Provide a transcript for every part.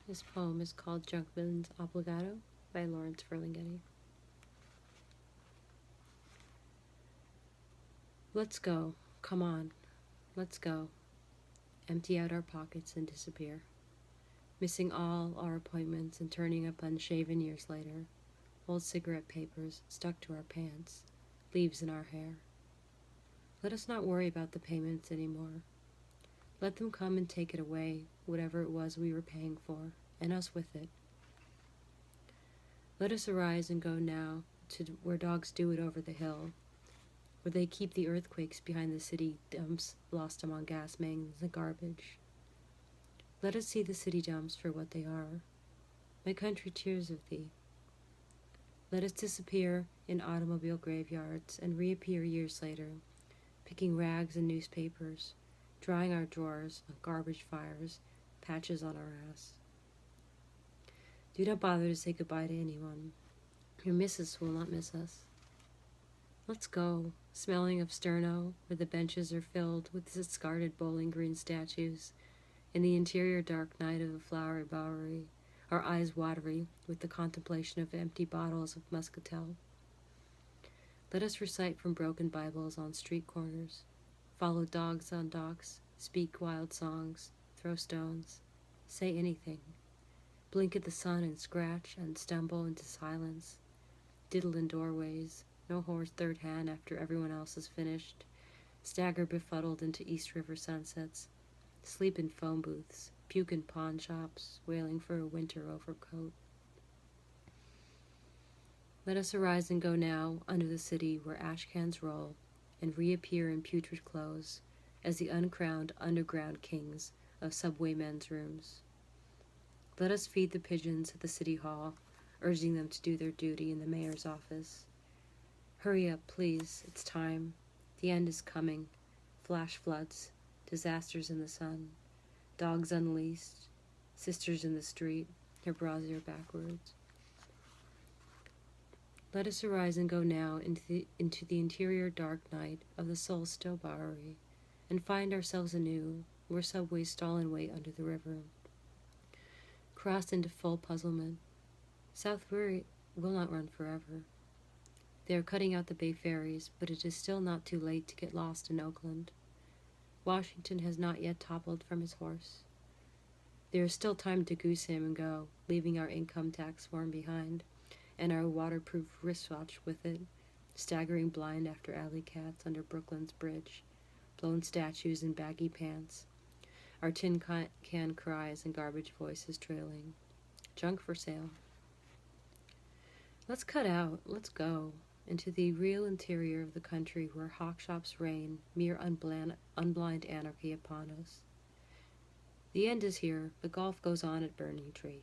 This poem is called Junkman's Obbligato by Ferlinghetti. Let's go. Come on. Let's go. Empty out our pockets and disappear. Missing all our appointments and turning up unshaven years later. Old cigarette papers stuck to our pants. Leaves in our hair. Let us not worry about the payments anymore. Let them come and take it away, whatever it was we were paying for, and us with it. Let us arise and go now to where dogs do it over the hill, where they keep the earthquakes behind the city dumps lost among gas mains and garbage. Let us see the city dumps for what they are. My country tears of thee. Let us disappear in automobile graveyards and reappear years later, picking rags and newspapers, drying our drawers on garbage fires, patches on our ass. Do not bother to say goodbye to anyone. Your missus will not miss us. Let's go, smelling of sterno, where the benches are filled with discarded bowling green statues, in the interior dark night of a flowery bowery, our eyes watery with the contemplation of empty bottles of muscatel. Let us recite from broken Bibles on street corners, follow dogs on docks, speak wild songs, throw stones, say anything, blink at the sun and scratch and stumble into silence, diddle in doorways, no horse third hand after everyone else is finished, stagger befuddled into East River sunsets, sleep in phone booths, puke in pawn shops, wailing for a winter overcoat. Let us arise and go now under the city where ash cans roll and reappear in putrid clothes as the uncrowned underground kings of subway men's rooms. Let us feed the pigeons at the city hall, urging them to do their duty in the mayor's office. Hurry up, please, it's time. The end is coming. Flash floods, disasters in the sun, dogs unleashed, sisters in the street, her brassiere backwards. Let us arise and go now into the interior dark night of the Soul Still Bowery, and find ourselves anew where subways stall and wait under the river. Cross into full puzzlement. South Weary will not run forever. They are cutting out the Bay ferries, but it is still not too late to get lost in Oakland. Washington has not yet toppled from his horse. There is still time to goose him and go, leaving our income tax form behind, and our waterproof wristwatch with it, staggering blind after alley cats under Brooklyn's bridge, blown statues in baggy pants, our tin can cries and garbage voices trailing. Junk for sale. Let's cut out, let's go, into the real interior of the country where hawk shops reign, mere unblind anarchy upon us. The end is here, the golf goes on at Burning Tree.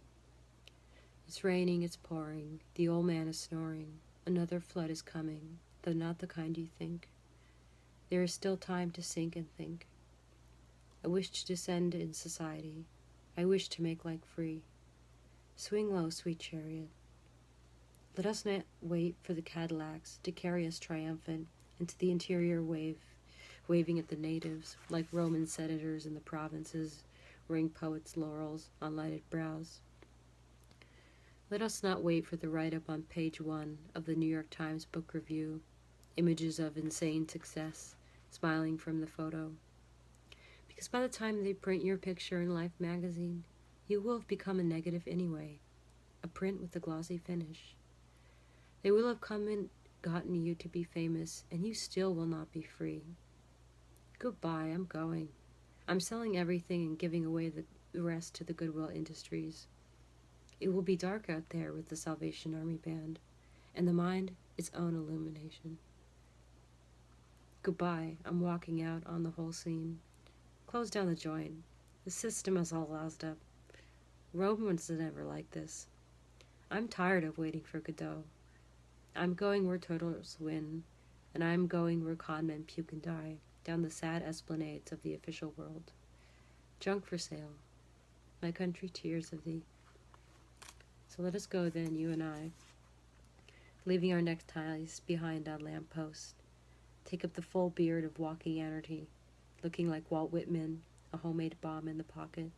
It's raining, it's pouring, the old man is snoring, another flood is coming, though not the kind you think. There is still time to sink and think. I wish to descend in society, I wish to make like free. Swing low, sweet chariot. Let us not wait for the Cadillacs to carry us triumphant into the interior waving at the natives, like Roman senators in the provinces, wearing poets' laurels on lighted brows. Let us not wait for the write-up on page 1 of the New York Times book review, images of insane success, smiling from the photo. Because by the time they print your picture in Life magazine, you will have become a negative anyway, a print with a glossy finish. They will have come and gotten you to be famous, and you still will not be free. Goodbye, I'm going. I'm selling everything and giving away the rest to the Goodwill Industries. It will be dark out there with the Salvation Army band, and the mind its own illumination. Goodbye, I'm walking out on the whole scene. Close down the joint. The system is all loused up. Rome was never like this. I'm tired of waiting for Godot. I'm going where totals win, and I'm going where conmen puke and die, down the sad esplanades of the official world. Junk for sale. My country tears of thee. So let us go then, you and I, leaving our neckties behind on lampposts. Take up the full beard of walking anarchy, looking like Walt Whitman, a homemade bomb in the pocket.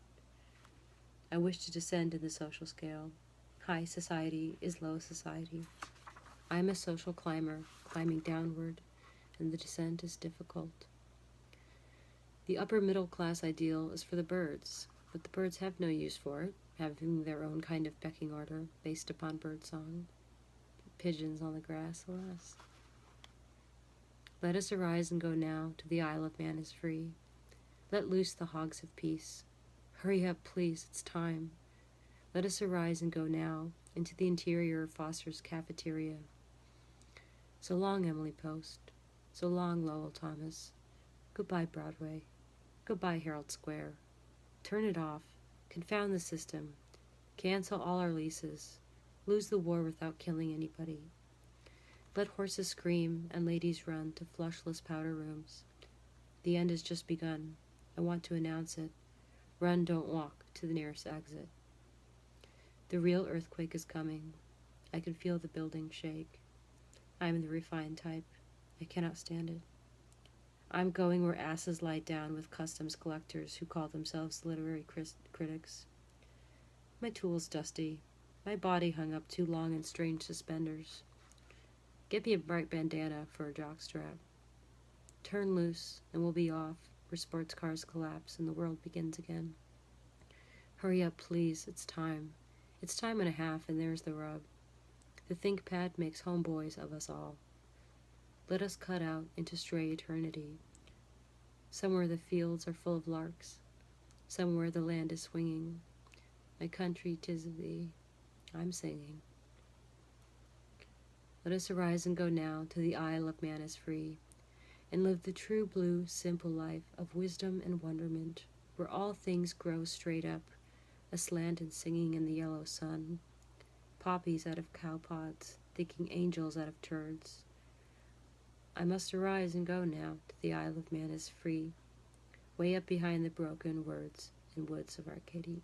I wish to descend in the social scale. High society is low society. I am a social climber, climbing downward, and the descent is difficult. The upper middle class ideal is for the birds, but the birds have no use for it, having their own kind of pecking order based upon birdsong. Pigeons on the grass, alas. Let us arise and go now to the Isle of Man is free. Let loose the hogs of peace. Hurry up, please, it's time. Let us arise and go now into the interior of Foster's cafeteria. So long, Emily Post. So long, Lowell Thomas. Goodbye, Broadway. Goodbye, Herald Square. Turn it off. Confound the system. Cancel all our leases. Lose the war without killing anybody. Let horses scream and ladies run to flushless powder rooms. The end has just begun. I want to announce it. Run, don't walk to the nearest exit. The real earthquake is coming. I can feel the building shake. I am the refined type. I cannot stand it. I'm going where asses lie down with customs collectors who call themselves literary critics. My tool's dusty. My body hung up too long in strange suspenders. Get me a bright bandana for a jockstrap. Turn loose, and we'll be off, where sports cars collapse and the world begins again. Hurry up, please, it's time. It's time and a half, and there's the rub. The ThinkPad makes homeboys of us all. Let us cut out into stray eternity. Somewhere the fields are full of larks. Somewhere the land is swinging. My country, 'tis of thee. I'm singing. Let us arise and go now to the Isle of Man is free, and live the true blue, simple life of wisdom and wonderment, where all things grow straight up, aslant and singing in the yellow sun. Poppies out of cow pods, thinking angels out of turds. I must arise and go now to the Isle of Man is free, way up behind the broken words and woods of Arcady.